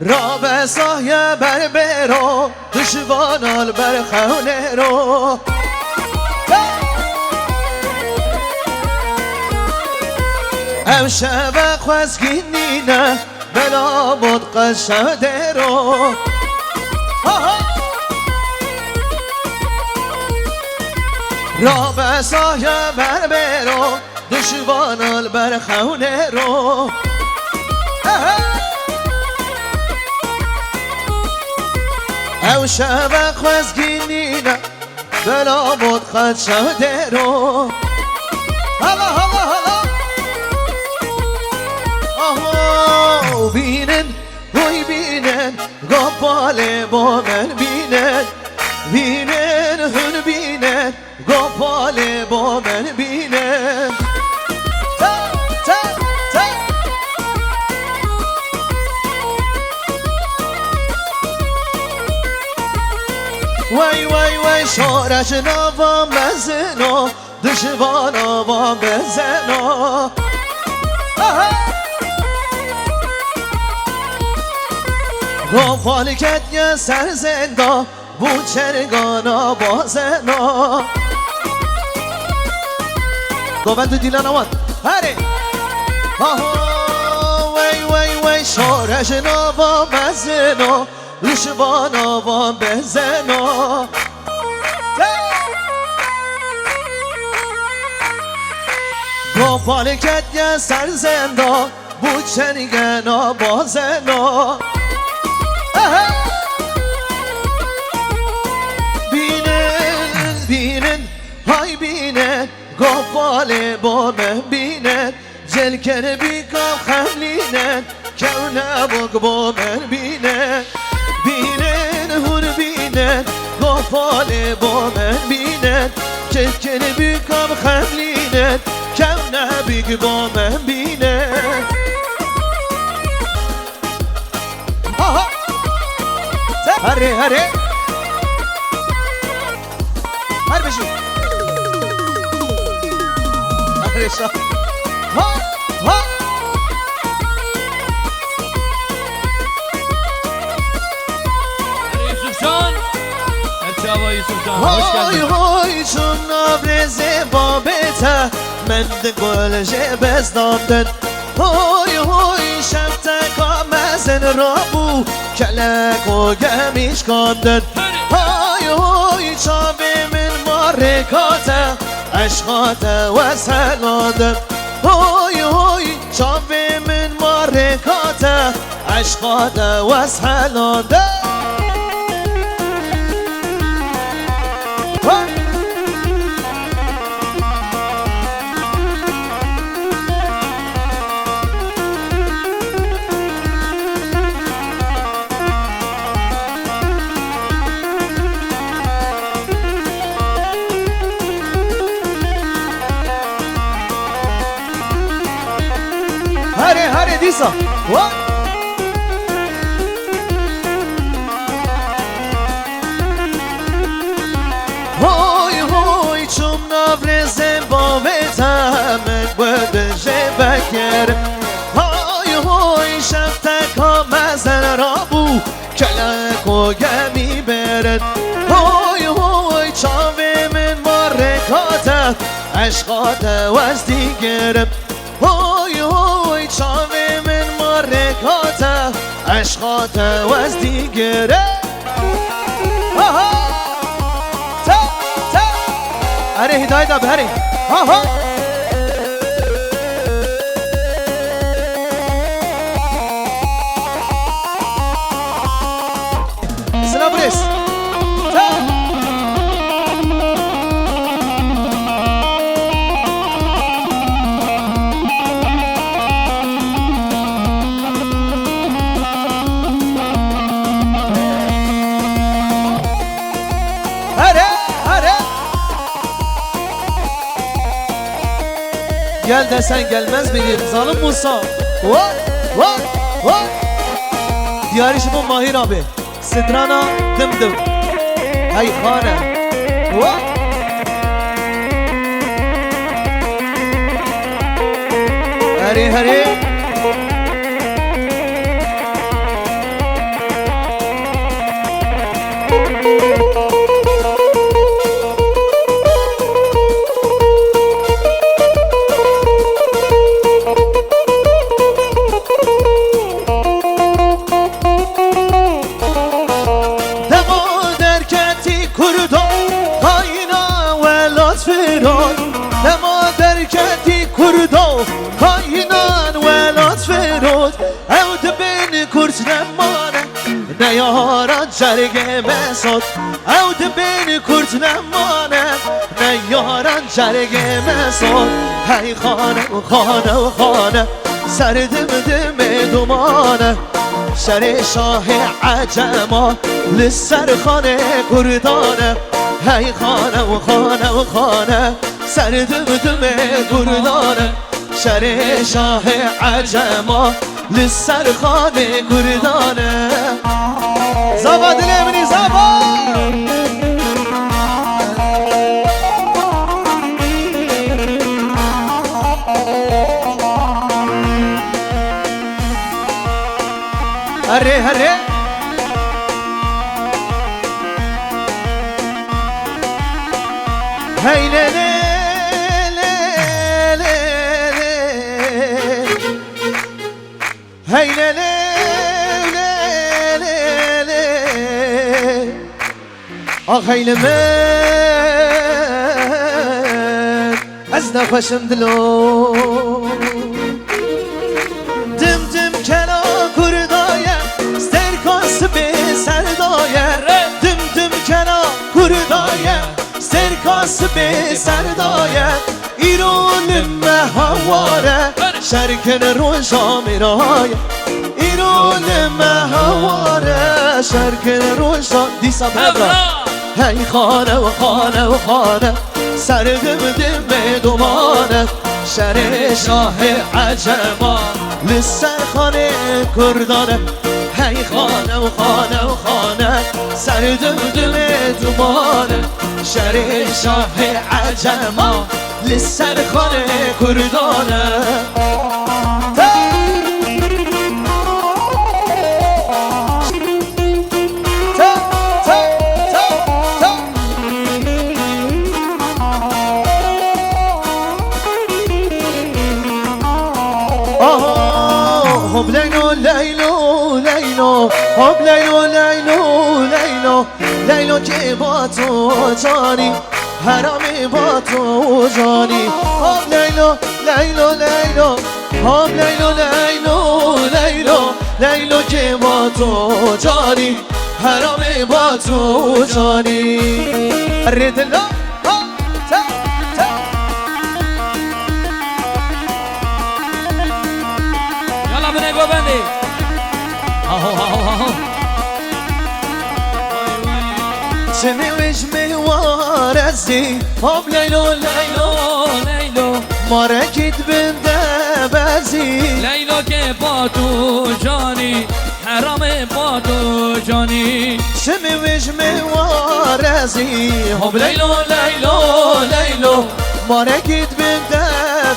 را به سایه بر برو دشوانال بر خونه رو ام شب خوزگینینه بلا بود قشده رو را به سایه بر برو دشوانال بر خونه رو او شب خوزگینینه بلا بود قشده رو هلا هلا هلا آهو بینن وی بینن گپاله با من بینن بینن هن بینن گپاله با من بینن تا تا تا وای وای وای شورش نوا مزنو دشوانا با بزنو گفال کت یه سر زندا بود چرگانا بازنا گفت تو دیلان آمد هره وی وی وی شورش نوا مزنا دشوانا با بزنا گفال کت یه سر زندا بود چرگانا بازنا بینن بینن های بینن گفاله با من بینن جلکن بیکام خملینن کونه بگ با من بینن بینن هون بینن گفاله با من بینن جلکن بیکام خملینن کونه بیگ با من بینن هره هره هر بشو هره شا ها ها یوسف جان هرچه هوا یوسف جان خوش های کردیم های چون نابرزه بابته من ده گل جبز دامدن های های شب تکا مزن رابو کلک و گمیش کندن های های چاوه من مارکاته عشقاته و سلادن های های چاوه من مارکاته عشقاته و سلادن هره هره دیسا های های چون نابرزه بابتم بده جبکر های های شب تکا مزن رابو کلک و گمی برد های های چاوه من مارکاته عشقاته وز دیگرم های های چاوه من مارکاته عشقاته وز دیگره تا تا اره هدایت آب هره سلام بریس تا gel desen gelmez miydim zalim Musa? Diyar işi bu Mahir abi. Sidrana dımdım. Hay khana. Hare hare. kurd نمانه نیاران جرگه مساد او دبین کرد نمانه نیاران جرگه مساد هی خانه و خانه و خانه سر دم دم دومانه شر شاه عجما لسر خانه کردانه هی خانه و خانه و خانه سر دم دم کردانه شر شاه عجما لسر خانه کردانه زبا دل منی زبا هره هره هی له له له له هی له له له له آخ هی من از نخوشم دلو دم دم کلا کردایه سرکاس به سردایه دم دم کلا کردایه سرکاس به سردایه ایران مهواره شرکن روشا میرایه ایران مهواره شرکن روشا دیسا ببرا هی خانه و خانه و خانه سر دم دم دومانه شر شاه عجما لسر خانه کردانه هی خانه و خانه و خانه سر دم دم دومانه شر شاه عجما لسر خانه کردانه هب لیلو لیلو لیلو هب لیلو لیلو لیلو لیلو که با تو جانی حرام با تو جانی هب لیلو لیلو لیلو هب لیلو لیلو لیلو لیلو که با تو جانی حرام با تو جانی ردلا بندی آهو سنوش میوارزی آب لیلو لیلو لیلو مارکت بنده بزی لیلو که با تو جانی حرام با تو جانی سنوش میوارزی آب لیلو لیلو لیلو مارکت بنده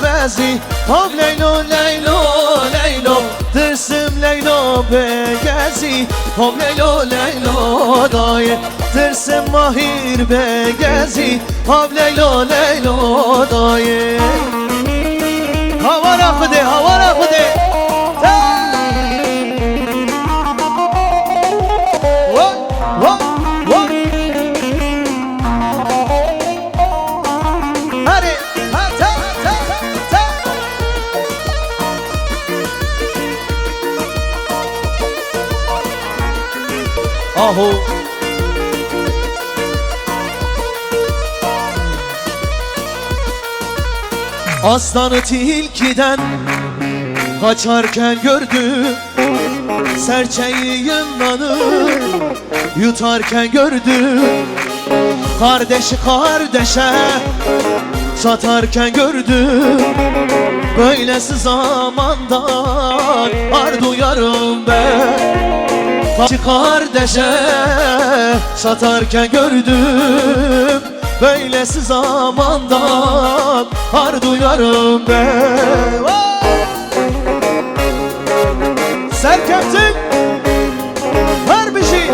بزی آب لیلو لیلو لیلو ترسم لیلو بگزی هم لیلو لیلو دایه ترسم ماهیر بگزی هم لیلو لیلو دایه هوا را خوده هوا را خوده آهو Aslanı tilkiden kaçarken gördüm Serçeyi yınlanı yutarken gördüm Kardeşi kardeşe satarken gördüm Böylesi zamandan ar duyarım ben Kardeşi kardeşe satarken gördüm Böylesi zamandan har duyarım ben Serkeptin ver bir şey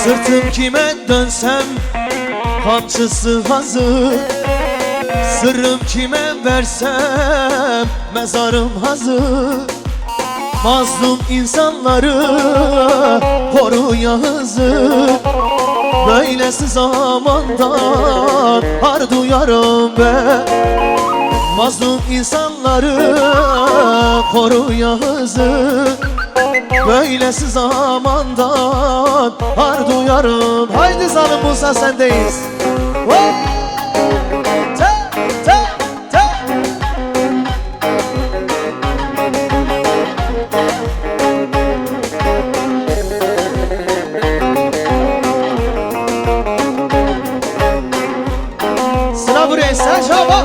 Sırtım kime dönsem kamçısı hazır Sırrım kime versem mezarım hazır Mazlum insanları koru ya Hızır. Böylesi zamandan har duyarım ben. Mazlum insanları koru ya Hızır. Böylesi zamandan har duyarım. Haydi zalim Musa sendeyiz. Ta, ta, ta. Sıra buraya sen şaba.